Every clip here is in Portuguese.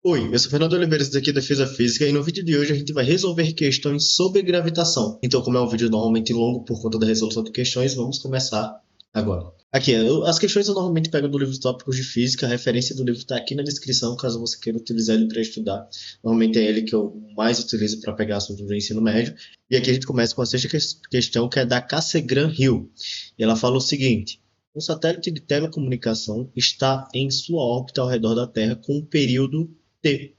Oi, eu sou Fernando Oliveira, esse daqui é Defesa Física, e no vídeo de hoje a gente vai resolver questões sobre gravitação. Então, como é um vídeo normalmente longo por conta da resolução de questões, vamos começar agora. Aqui, as questões eu normalmente pego do livro Tópicos de Física, a referência do livro está aqui na descrição, caso você queira utilizar ele para estudar. Normalmente é ele que eu mais utilizo para pegar assuntos do ensino médio. E aqui a gente começa com a sexta questão, que é da Cassegrain Hill. E ela fala o seguinte: um satélite de telecomunicação está em sua órbita ao redor da Terra com um período T.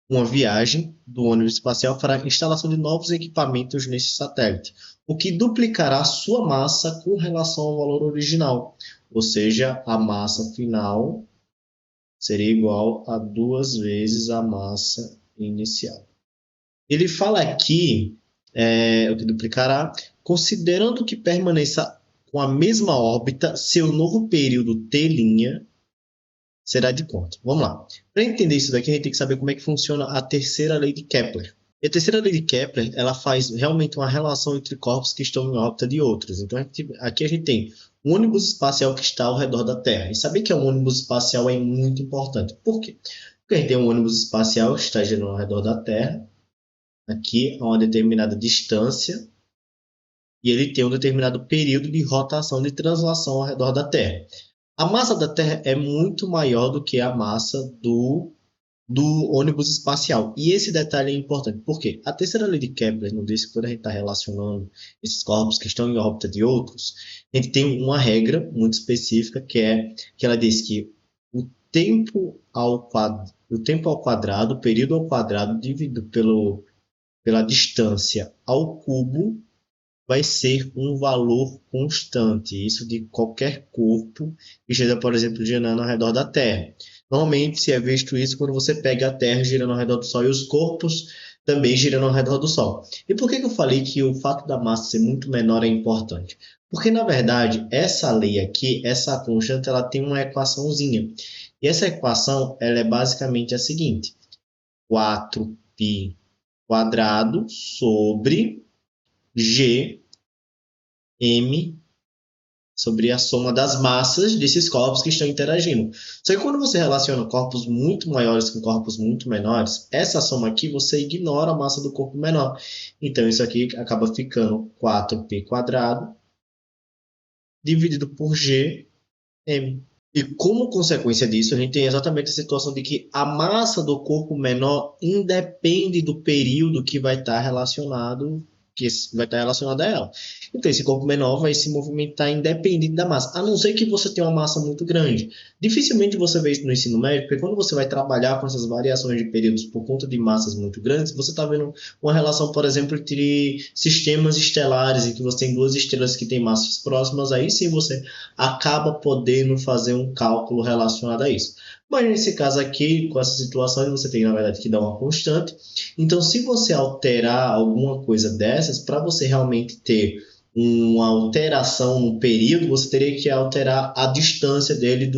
Uma viagem do ônibus espacial fará a instalação de novos equipamentos nesse satélite, o que duplicará sua massa com relação ao valor original. Ou seja, a massa final seria igual a duas vezes a massa inicial. Ele fala aqui, o que duplicará, considerando que permaneça com a mesma órbita, seu novo período T' será de quanto? Vamos lá. Para entender isso daqui, a gente tem que saber como é que funciona a terceira lei de Kepler. E a terceira lei de Kepler, ela faz realmente uma relação entre corpos que estão em órbita de outros. Então, aqui a gente tem um ônibus espacial que está ao redor da Terra. E saber que é um ônibus espacial é muito importante. Por quê? Porque a gente tem um ônibus espacial que está girando ao redor da Terra, aqui a uma determinada distância, e ele tem um determinado período de rotação, de translação ao redor da Terra. A massa da Terra é muito maior do que a massa do ônibus espacial. E esse detalhe é importante. Por quê? A terceira lei de Kepler nos diz que quando a gente está relacionando esses corpos que estão em órbita de outros, a gente tem uma regra muito específica que ela diz que o tempo ao quadrado, o período ao quadrado, dividido pela distância ao cubo, vai ser um valor constante, isso de qualquer corpo que esteja, por exemplo, girando ao redor da Terra. Normalmente se é visto isso quando você pega a Terra girando ao redor do Sol e os corpos também girando ao redor do Sol. E por que eu falei que o fato da massa ser muito menor é importante? Porque, na verdade, essa lei aqui, essa constante, ela tem uma equaçãozinha. E essa equação, ela é basicamente a seguinte: 4π quadrado sobre G M sobre a soma das massas desses corpos que estão interagindo. Só que quando você relaciona corpos muito maiores com corpos muito menores, essa soma aqui você ignora a massa do corpo menor. Então isso aqui acaba ficando 4π quadrado dividido por Gm. E como consequência disso, a gente tem exatamente a situação de que a massa do corpo menor independe do período que vai estar relacionado a ela. Então, esse corpo menor vai se movimentar independente da massa, a não ser que você tenha uma massa muito grande. Dificilmente você vê isso no ensino médio, porque quando você vai trabalhar com essas variações de períodos por conta de massas muito grandes, você está vendo uma relação, por exemplo, entre sistemas estelares, em que você tem duas estrelas que têm massas próximas, aí sim você acaba podendo fazer um cálculo relacionado a isso. Mas nesse caso aqui, com essa situação, você tem na verdade que dar uma constante. Então, se você alterar alguma coisa dessas, para você realmente ter uma alteração no período, você teria que alterar a distância dele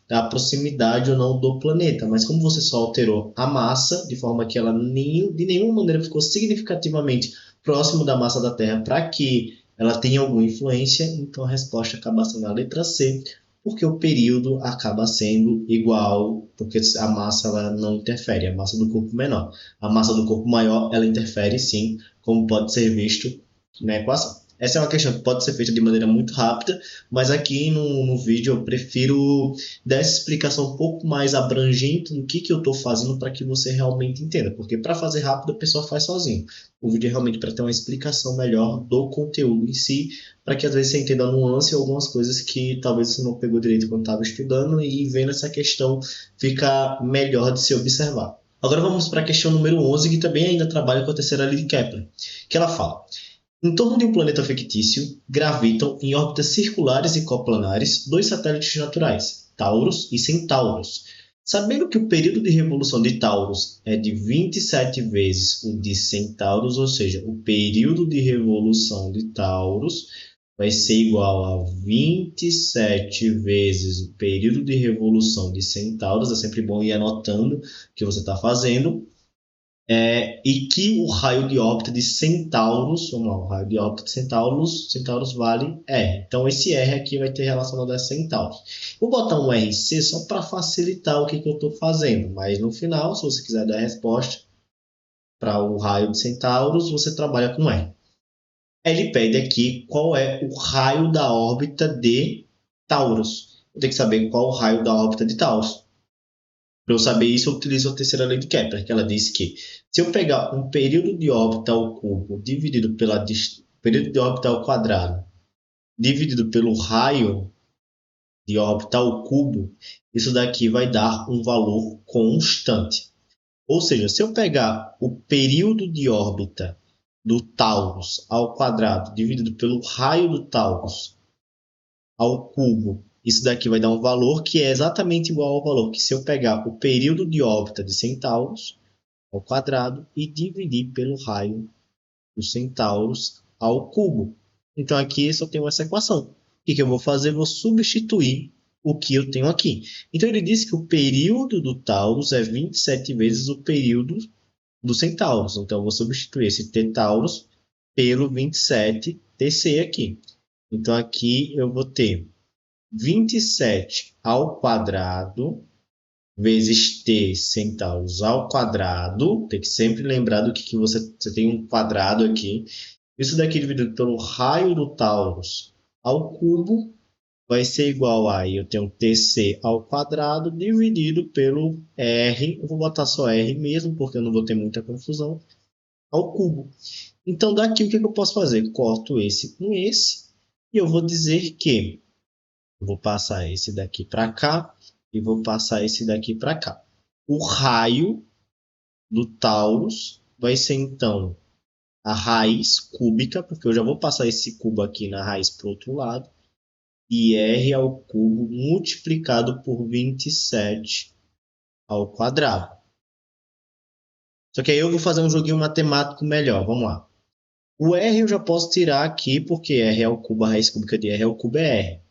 da proximidade ou não do planeta. Mas como você só alterou a massa, de forma que ela de nenhuma maneira ficou significativamente próximo da massa da Terra para que ela tenha alguma influência, então a resposta acaba sendo a letra C, porque o período acaba sendo igual, porque a massa ela não interfere, a massa do corpo menor. A massa do corpo maior, ela interfere sim, como pode ser visto na equação. Essa é uma questão que pode ser feita de maneira muito rápida, mas aqui no vídeo eu prefiro dar essa explicação um pouco mais abrangente do que eu estou fazendo para que você realmente entenda, porque para fazer rápido a pessoa faz sozinho. O vídeo é realmente para ter uma explicação melhor do conteúdo em si, para que às vezes você entenda a nuance ou algumas coisas que talvez você não pegou direito quando estava estudando, e vendo essa questão fica melhor de se observar. Agora vamos para a questão número 11, que também ainda trabalha com a terceira lei de Kepler, que ela fala: em torno de um planeta fictício, gravitam em órbitas circulares e coplanares dois satélites naturais, Taurus e Centauros. Sabendo que o período de revolução de Taurus é de 27 vezes o de Centauros, ou seja, o período de revolução de Taurus vai ser igual a 27 vezes o período de revolução de Centauros. É sempre bom ir anotando o que você está fazendo. E que o raio de órbita de Centauros, vamos lá, o raio de órbita de Centauros vale R. Então esse R aqui vai ter relacionado a Centauros. Vou botar um RC só para facilitar o que eu estou fazendo, mas no final, se você quiser dar a resposta para o raio de Centauros, você trabalha com R. Ele pede aqui qual é o raio da órbita de Taurus. Eu tenho que saber qual o raio da órbita de Taurus. Para eu saber isso, eu utilizo a terceira lei de Kepler, que ela diz que se eu pegar um período de órbita ao cubo dividido pela período de órbita ao quadrado dividido pelo raio de órbita ao cubo, isso daqui vai dar um valor constante. Ou seja, se eu pegar o período de órbita do Taurus ao quadrado dividido pelo raio do Taurus ao cubo, isso daqui vai dar um valor que é exatamente igual ao valor que se eu pegar o período de órbita de Centauros ao quadrado e dividir pelo raio dos Centauros ao cubo. Então aqui só tenho essa equação. O que eu vou fazer? Vou substituir o que eu tenho aqui. Então ele diz que o período do Taurus é 27 vezes o período do Centauros. Então eu vou substituir esse T Taurus pelo 27 TC aqui. Então aqui eu vou ter 27 ao quadrado vezes t centavos ao quadrado. Tem que sempre lembrar do que você tem um quadrado aqui. Isso daqui dividido pelo raio do Taurus ao cubo vai ser igual a, eu tenho TC ao quadrado dividido pelo R, eu vou botar só R mesmo, porque eu não vou ter muita confusão, ao cubo. Então daqui o que eu posso fazer? Corto esse com esse, e eu vou dizer que eu vou passar esse daqui para cá, e vou passar esse daqui para cá. O raio do Taurus vai ser, então, a raiz cúbica, porque eu já vou passar esse cubo aqui na raiz para o outro lado, e R ao cubo multiplicado por 27 ao quadrado. Só que aí eu vou fazer um joguinho matemático melhor, vamos lá. O R eu já posso tirar aqui, porque R ao cubo, a raiz cúbica de R ao cubo é R.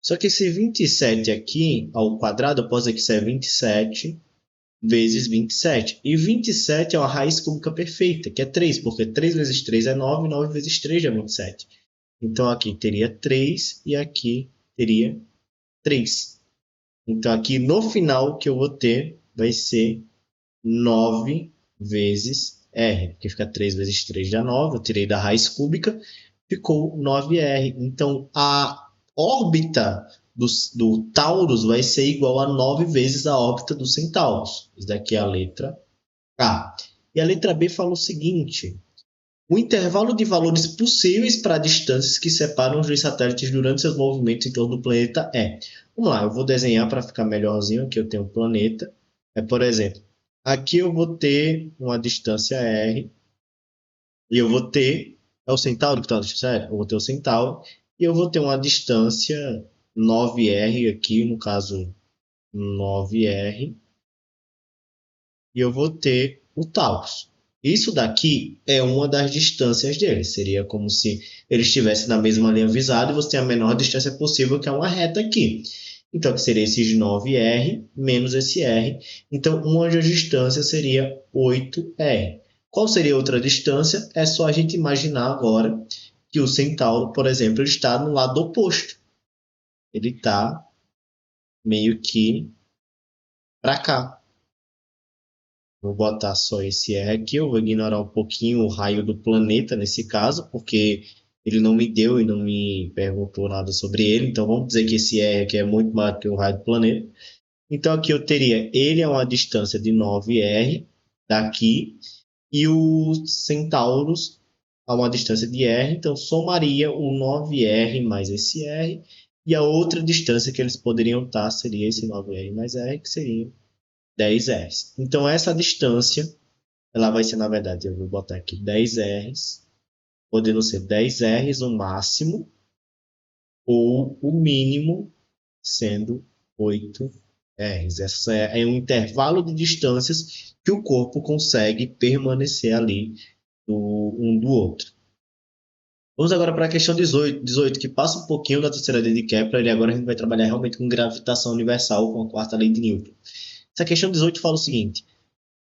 Só que esse 27 aqui, ao quadrado, eu posso dizer que isso é 27 vezes 27. E 27 é uma raiz cúbica perfeita, que é 3, porque 3 vezes 3 é 9, 9 vezes 3 é 27. Então aqui teria 3 e aqui teria 3. Então aqui no final o que eu vou ter vai ser 9 vezes R, porque fica 3 vezes 3 dá 9, eu tirei da raiz cúbica, ficou 9R. Então a órbita do Taurus vai ser igual a 9 vezes a órbita do Centauros. Isso daqui é a letra A. E a letra B fala o seguinte: o intervalo de valores possíveis para distâncias que separam os dois satélites durante seus movimentos em torno do planeta é. Vamos lá, eu vou desenhar para ficar melhorzinho. Aqui eu tenho um planeta. Por exemplo, aqui eu vou ter uma distância R. E eu vou ter. É o Centauro que está na distância R? Eu vou ter o Centauro. E eu vou ter uma distância 9R aqui, no caso 9R. E eu vou ter o Taurus. Isso daqui é uma das distâncias deles. Seria como se eles estivessem na mesma linha visada e você tem a menor distância possível, que é uma reta aqui. Então, que seria esses 9R menos esse R. Então, uma das distâncias seria 8R. Qual seria outra distância? É só a gente imaginar agora que o Centauro, por exemplo, ele está no lado oposto. Ele está meio que para cá. Vou botar só esse R aqui, eu vou ignorar um pouquinho o raio do planeta nesse caso, porque ele não me deu e não me perguntou nada sobre ele. Então vamos dizer que esse R aqui é muito maior que o raio do planeta. Então aqui eu teria, ele é uma distância de 9R daqui, e o Centauros a uma distância de R, então somaria o 9R mais esse R, e a outra distância que eles poderiam estar seria esse 9R mais R, que seria 10 Rs. Então essa distância, ela vai ser, na verdade, eu vou botar aqui 10 Rs, podendo ser 10 Rs o máximo, ou o mínimo sendo 8 Rs. Essa é um intervalo de distâncias que o corpo consegue permanecer ali um do outro. Vamos agora para a questão 18, que passa um pouquinho da terceira lei de Kepler, e agora a gente vai trabalhar realmente com gravitação universal, com a quarta lei de Newton. Essa questão 18 fala o seguinte: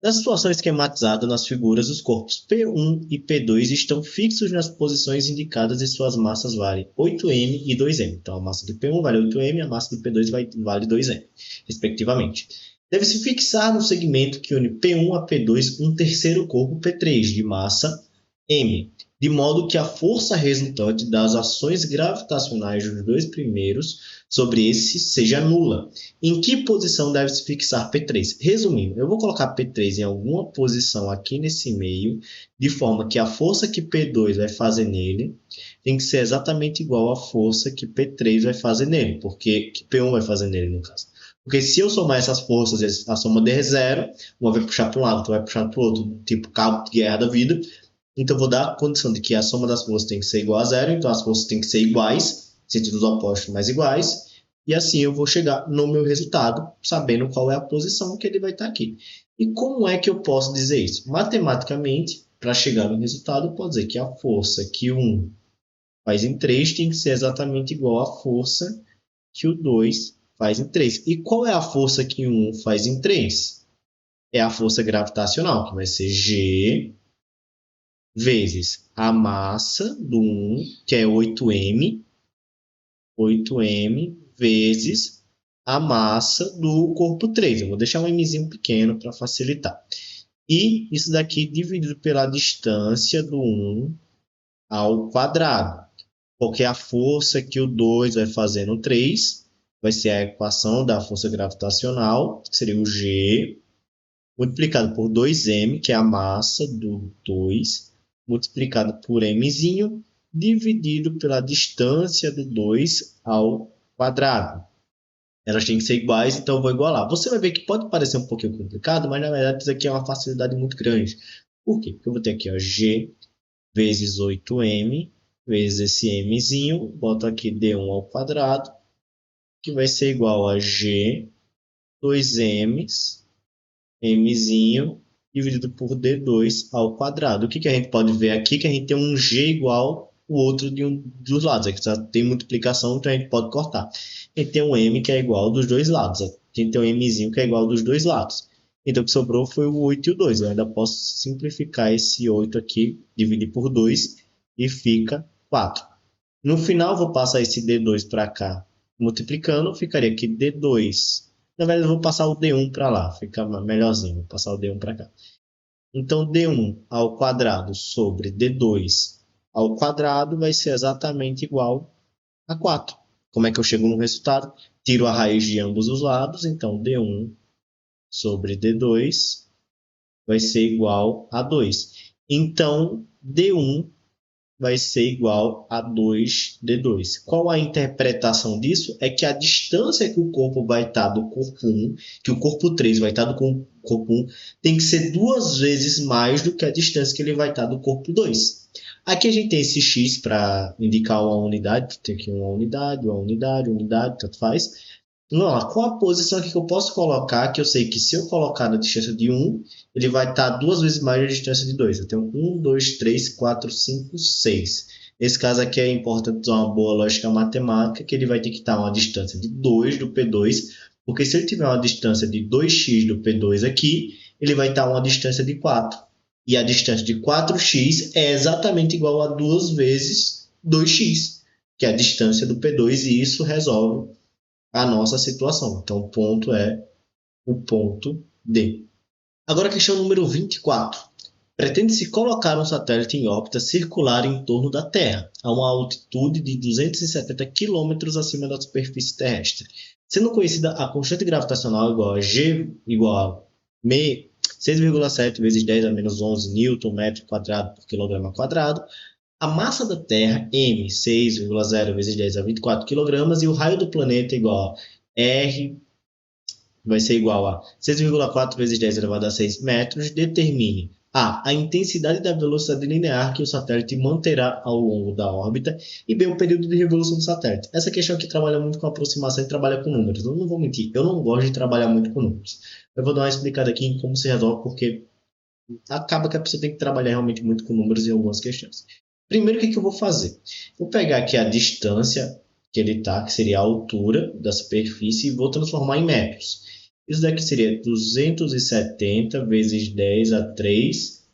Na situação esquematizada nas figuras, os corpos P1 e P2 estão fixos nas posições indicadas e suas massas valem 8m e 2m. Então, a massa de P1 vale 8m, a massa de P2 vale 2m, respectivamente. Deve-se fixar no segmento que une P1 a P2 um terceiro corpo P3 de massa m, de modo que a força resultante das ações gravitacionais dos dois primeiros sobre esse seja nula. Em que posição deve-se fixar P3? Resumindo, eu vou colocar P3 em alguma posição aqui nesse meio, de forma que a força que P2 vai fazer nele tem que ser exatamente igual à força que P3 vai fazer nele, porque que P1 vai fazer nele, no caso. Porque se eu somar essas forças, a soma der zero, uma vai puxar para um lado, outra vai puxar para o outro, tipo cabo de guerra da vida. Então, eu vou dar a condição de que a soma das forças tem que ser igual a zero, então as forças têm que ser iguais, sentidos opostos, mas iguais, e assim eu vou chegar no meu resultado, sabendo qual é a posição que ele vai estar aqui. E como é que eu posso dizer isso? Matematicamente, para chegar no resultado, eu posso dizer que a força que um faz em 3 tem que ser exatamente igual à força que o 2 faz em 3. E qual é a força que um faz em 3? É a força gravitacional, que vai ser G vezes a massa do 1, que é 8m, vezes a massa do corpo 3. Eu vou deixar um mzinho pequeno para facilitar. E isso daqui dividido pela distância do 1 ao quadrado. Porque a força que o 2 vai fazer no 3 vai ser a equação da força gravitacional, que seria o G, multiplicado por 2m, que é a massa do 2, multiplicado por mzinho, dividido pela distância do 2 ao quadrado. Elas têm que ser iguais, então eu vou igualar. Você vai ver que pode parecer um pouquinho complicado, mas na verdade isso aqui é uma facilidade muito grande. Por quê? Porque eu vou ter aqui ó, G vezes 8m, vezes esse mzinho, boto aqui D1 ao quadrado, que vai ser igual a G, 2m's, mzinho, dividido por D2 ao quadrado. O que a gente pode ver aqui? Que a gente tem um G igual o outro de um dos lados. Aqui já tem multiplicação, então a gente pode cortar. A gente tem um M que é igual dos dois lados. A gente tem um Mzinho que é igual dos dois lados. Então o que sobrou foi o 8 e o 2. Eu ainda posso simplificar esse 8 aqui, dividir por 2 e fica 4. No final, vou passar esse D2 para cá, multiplicando, ficaria aqui D2. Na verdade, eu vou passar o D1 para lá, fica melhorzinho, vou passar o D1 para cá. Então, D1 ao quadrado sobre D2 ao quadrado vai ser exatamente igual a 4. Como é que eu chego no resultado? Tiro a raiz de ambos os lados, então D1 sobre D2 vai ser igual a 2. Então, D1 vai ser igual a 2D2. Qual a interpretação disso? É que a distância que o corpo vai estar do corpo 1, que o corpo 3 vai estar do corpo 1, tem que ser 2 vezes mais do que a distância que ele vai estar do corpo 2. Aqui a gente tem esse x para indicar uma unidade, tem aqui uma unidade, tanto faz. Não, qual a posição aqui que eu posso colocar, que eu sei que se eu colocar na distância de 1, ele vai estar 2 vezes mais da distância de 2. Eu tenho 1, 2, 3, 4, 5, 6. Nesse caso aqui é importante usar uma boa lógica matemática, que ele vai ter que estar a uma distância de 2 do P2, porque se ele tiver uma distância de 2x do P2 aqui, ele vai estar a uma distância de 4. E a distância de 4x é exatamente igual a 2 vezes 2x, que é a distância do P2, e isso resolve a nossa situação. Então, o ponto é o ponto D. Agora, a questão número 24. Pretende-se colocar um satélite em órbita circular em torno da Terra, a uma altitude de 270 km acima da superfície terrestre, sendo conhecida a constante gravitacional igual a G igual a 6,7 vezes 10 a menos 11 Nm por quilograma quadrado, a massa da Terra, m, 6,0 vezes 10 a 24 kg, e o raio do planeta igual a R, vai ser igual a 6,4 vezes 10 elevado a 6 metros, determine a intensidade da velocidade linear que o satélite manterá ao longo da órbita e b, o período de revolução do satélite. Essa questão aqui trabalha muito com aproximação e trabalha com números. Eu não vou mentir, eu não gosto de trabalhar muito com números. Eu vou dar uma explicada aqui em como se resolve, porque acaba que a pessoa tem que trabalhar realmente muito com números em algumas questões. Primeiro, o que eu vou fazer? Vou pegar aqui a distância que ele está, que seria a altura da superfície, e vou transformar em metros. Isso daqui seria 270 vezes 10 a 3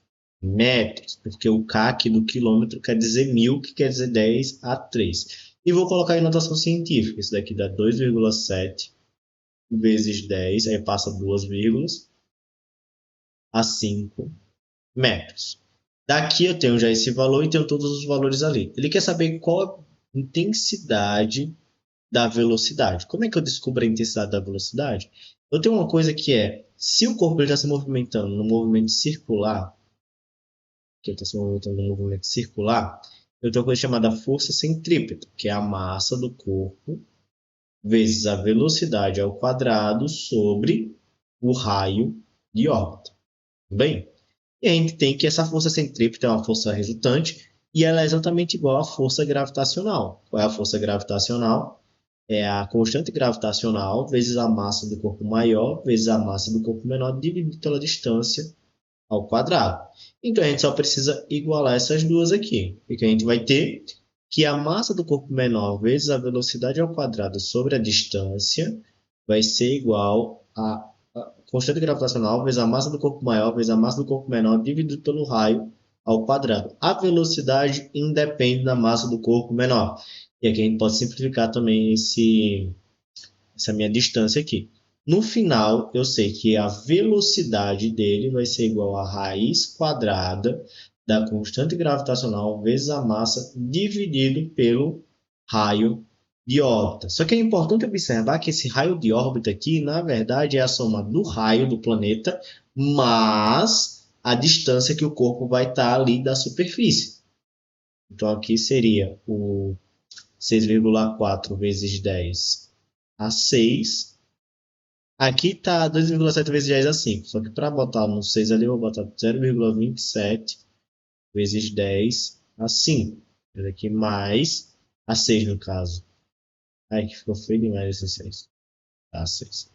metros, porque o K aqui do quilômetro quer dizer 1000, que quer dizer 10 a 3. E vou colocar em notação científica. Isso daqui dá 2,7 vezes 10, aí passa duas vírgulas, a 5 metros. Daqui eu tenho já esse valor e tenho todos os valores ali. Ele quer saber qual a intensidade da velocidade. Como é que eu descubro a intensidade da velocidade? Eu tenho uma coisa que é, se o corpo está se movimentando no movimento circular, que ele está se movimentando no movimento circular, eu tenho uma coisa chamada força centrípeta, que é a massa do corpo vezes a velocidade ao quadrado sobre o raio de órbita. Bem, e a gente tem que essa força centrípeta é uma força resultante e ela é exatamente igual à força gravitacional. Qual é a força gravitacional? É a constante gravitacional vezes a massa do corpo maior vezes a massa do corpo menor dividido pela distância ao quadrado. Então a gente só precisa igualar essas duas aqui. E que a gente vai ter que a massa do corpo menor vezes a velocidade ao quadrado sobre a distância vai ser igual a constante gravitacional vezes a massa do corpo maior vezes a massa do corpo menor dividido pelo raio ao quadrado. A velocidade independe da massa do corpo menor. E aqui a gente pode simplificar também essa minha distância aqui. No final, eu sei que a velocidade dele vai ser igual a raiz quadrada da constante gravitacional vezes a massa dividido pelo raio de órbita. Só que é importante observar que esse raio de órbita aqui, na verdade, é a soma do raio do planeta mais a distância que o corpo vai estar ali da superfície. Então, aqui seria o 6,4 vezes 10 a 6. Aqui está 2,7 vezes 10 a 5. Só que para botar no 6 ali, eu vou botar 0,27 vezes 10 a 5. Aqui mais a 6 no caso. Ai, que ficou feio demais esse 6. Tá, 6.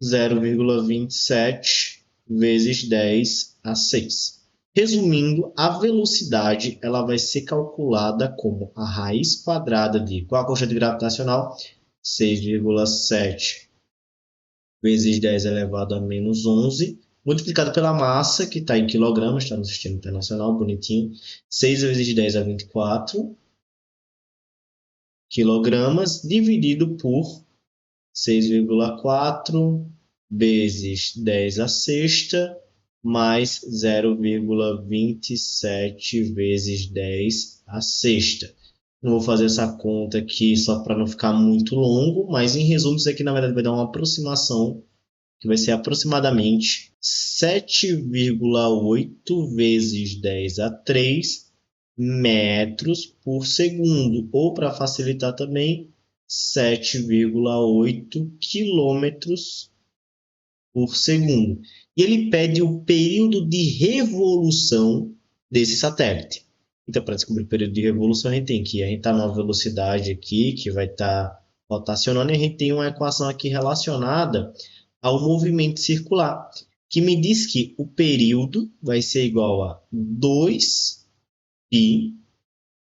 0,27 vezes 10 a 6. Resumindo, a velocidade ela vai ser calculada como a raiz quadrada de qual a constante gravitacional? 6,7 vezes 10 elevado a menos 11, multiplicado pela massa, que está em quilogramas, está no sistema internacional, bonitinho. 6 vezes 10 a 24 quilogramas, dividido por 6,4 vezes 10 a sexta, mais 0,27 vezes 10 a sexta. Não vou fazer essa conta aqui só para não ficar muito longo, mas em resumo, isso aqui na verdade vai dar uma aproximação que vai ser aproximadamente 7,8 vezes 10 a 3 metros por segundo, ou para facilitar também, 7,8 quilômetros por segundo. E ele pede o período de revolução desse satélite. Então, para descobrir o período de revolução, a gente está numa velocidade aqui que vai estar rotacionando, e a gente tem uma equação aqui relacionada ao movimento circular, que me diz que o período vai ser igual a 2π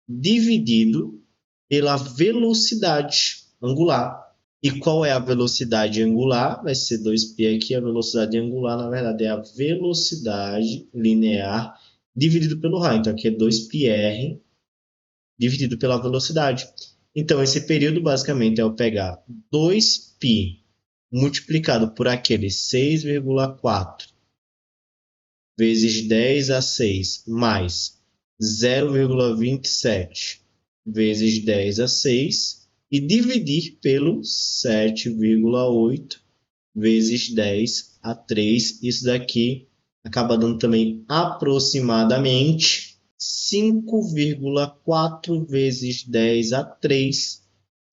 dividido pela velocidade angular. E qual é a velocidade angular? Vai ser 2π aqui. A velocidade angular, na verdade, é a velocidade linear dividido pelo raio. Então, aqui é 2πr dividido pela velocidade. Então, esse período, basicamente, é eu pegar 2π multiplicado por aquele 6,4 vezes 10 a 6 mais 0,27 vezes 10 a 6 e dividir pelo 7,8 vezes 10 a 3. Isso daqui acaba dando também aproximadamente 5,4 vezes 10 a 3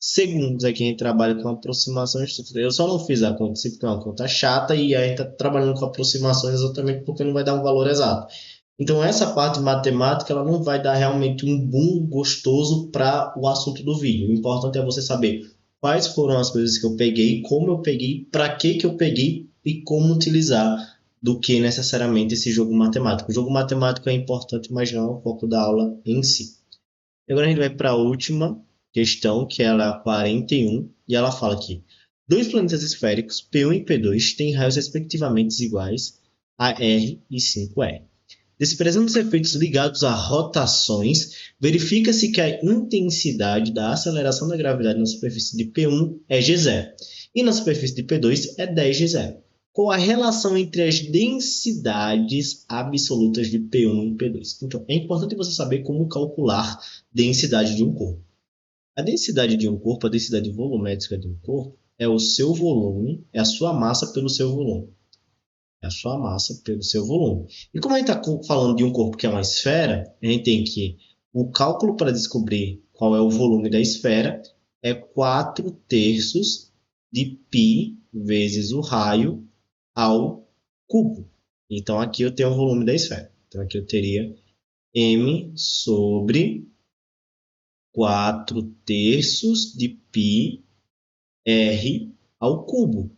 segundos. Aqui a gente trabalha com aproximações. Eu só não fiz a conta, porque é uma conta chata, e a gente está trabalhando com aproximações exatamente porque não vai dar um valor exato. Então, essa parte matemática ela não vai dar realmente um boom gostoso para o assunto do vídeo. O importante é você saber quais foram as coisas que eu peguei, como eu peguei, para que eu peguei e como utilizar, do que necessariamente esse jogo matemático. O jogo matemático é importante, mas não é o foco da aula em si. Agora a gente vai para a última questão, que ela é a 41, e ela fala aqui: Dois planetas esféricos, P1 e P2, têm raios respectivamente iguais a R e 5R. Desprezando os efeitos ligados a rotações, verifica-se que a intensidade da aceleração da gravidade na superfície de P1 é g0 e na superfície de P2 é 10g0. Qual a relação entre as densidades absolutas de P1 e P2? Então, é importante você saber como calcular densidade de um corpo. A densidade de um corpo, a densidade volumétrica de um corpo, é o seu volume, é a sua massa pelo seu volume. É a sua massa pelo seu volume. E como a gente está falando de um corpo que é uma esfera, a gente tem que o cálculo para descobrir qual é o volume da esfera é 4/3 de π vezes o raio ao cubo. Então, aqui eu tenho o volume da esfera. Então, aqui eu teria m sobre 4/3 de π r ao cubo.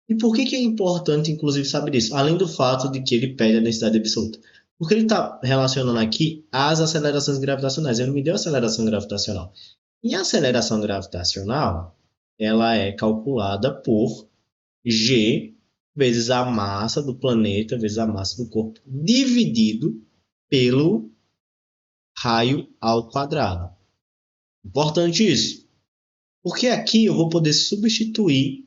E por que é importante, inclusive, saber isso? Além do fato de que ele pede a densidade absoluta. Porque ele está relacionando aqui as acelerações gravitacionais. Ele me deu aceleração gravitacional. E a aceleração gravitacional, ela é calculada por g vezes a massa do planeta, vezes a massa do corpo, dividido pelo raio ao quadrado. Importante isso. Porque aqui eu vou poder substituir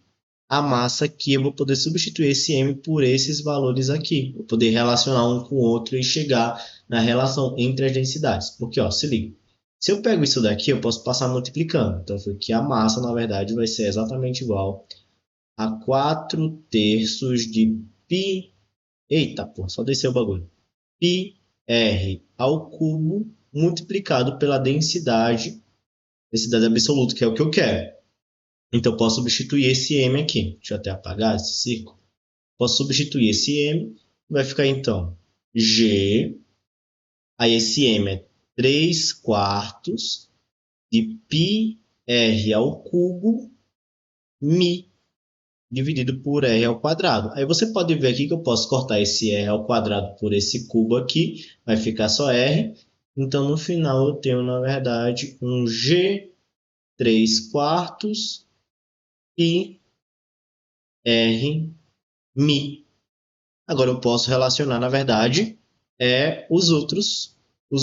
a massa aqui, eu vou poder substituir esse m por esses valores aqui. Vou poder relacionar um com o outro e chegar na relação entre as densidades. Porque, ó, se liga. Se eu pego isso daqui, eu posso passar multiplicando. Então, aqui a massa, na verdade, vai ser exatamente igual a 4/3 de π... Eita, porra, só descer o bagulho. π r ao cubo multiplicado pela densidade absoluta, que é o que eu quero. Então, eu posso substituir esse m aqui. Deixa eu até apagar esse círculo. Posso substituir esse m. Vai ficar, então, g. Aí, esse m é 3/4 de π r ao cubo mi dividido por r ao quadrado. Aí, você pode ver aqui que eu posso cortar esse r ao quadrado por esse cubo aqui. Vai ficar só r. Então, no final, eu tenho, na verdade, um g 3/4 e r mi. Agora eu posso relacionar, na verdade,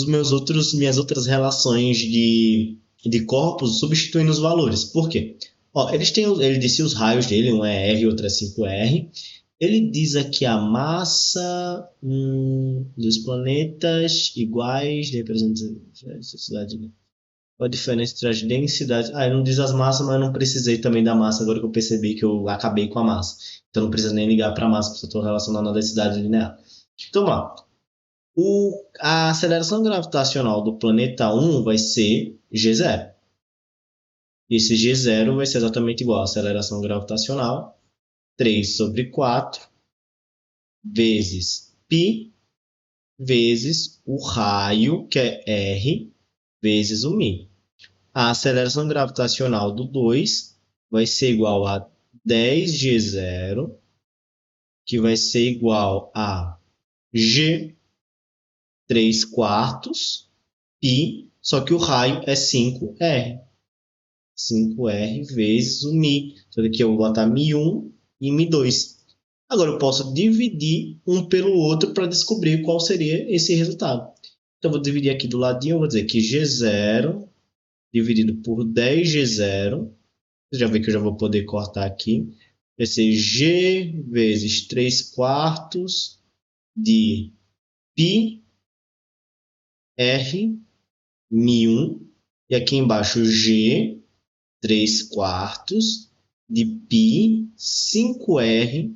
minhas outras relações de corpos substituindo os valores. Por quê? Ó, ele disse os raios dele, um é R e outro é 5R. Ele diz aqui a massa dos planetas iguais, representa a sociedade. Qual a diferença entre as densidades? Ele não diz as massas, mas eu não precisei também da massa, agora que eu percebi que eu acabei com a massa. Então não precisa nem ligar para a massa, porque eu estou relacionando a densidade linear. Então, ó, a aceleração gravitacional do planeta 1 vai ser g0. Esse g0 vai ser exatamente igual à aceleração gravitacional, 3/4, vezes π, vezes o raio, que é r, vezes o μ. A aceleração gravitacional do 2 vai ser igual a 10g0, que vai ser igual a g 3/4 π, só que o raio é 5r. 5r vezes o μ. Então aqui eu vou botar μ1 e μ2. Agora eu posso dividir um pelo outro para descobrir qual seria esse resultado. Então eu vou dividir aqui do ladinho, eu vou dizer que g0 dividido por 10g0, você já vê que eu já vou poder cortar aqui, vai ser g vezes 3/4 de π r μ1, e aqui embaixo g 3/4 de π 5r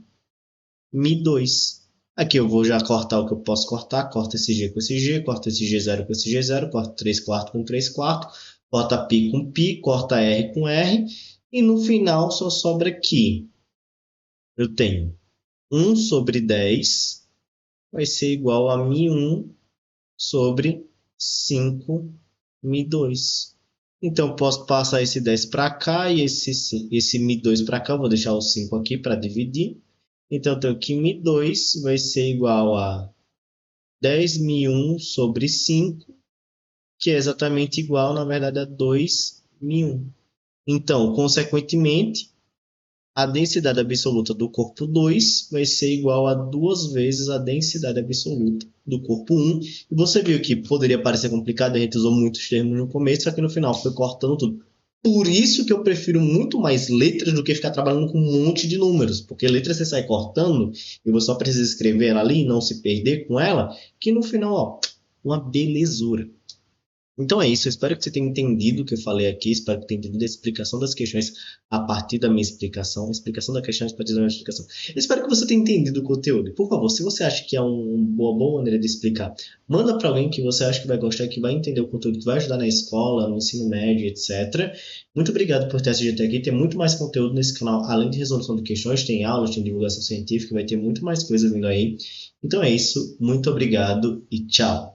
μ2. Aqui eu vou já cortar o que eu posso cortar, corta esse g com esse g, corta esse g0 com esse g0, corta 3/4 com 3/4, corta π com π, corta r com r, e no final só sobra aqui. Eu tenho 1 sobre 10 vai ser igual a μ1 sobre 5 μ2. Então, eu posso passar esse 10 para cá e esse μ2 para cá. Eu vou deixar o 5 aqui para dividir. Então, eu tenho que μ2 vai ser igual a 10μ1 sobre 5, que é exatamente igual, na verdade, a 2μ1. Então, consequentemente, a densidade absoluta do corpo 2 vai ser igual a 2 vezes a densidade absoluta do corpo 1. E você viu que poderia parecer complicado, a gente usou muitos termos no começo, só que no final foi cortando tudo. Por isso que eu prefiro muito mais letras do que ficar trabalhando com um monte de números, porque letras você sai cortando e você só precisa escrever ela ali e não se perder com ela, que no final, ó, uma belezura. Então é isso, eu espero que você tenha entendido o que eu falei aqui, espero que tenha entendido a explicação das questões a partir da minha explicação, a explicação da questão a partir da minha explicação. Eu espero que você tenha entendido o conteúdo. Por favor, se você acha que é uma boa maneira de explicar, manda para alguém que você acha que vai gostar, que vai entender o conteúdo, que vai ajudar na escola, no ensino médio, etc. Muito obrigado por ter assistido até aqui. Tem muito mais conteúdo nesse canal, além de resolução de questões, tem aulas, tem divulgação científica, vai ter muito mais coisa vindo aí. Então é isso, muito obrigado e tchau.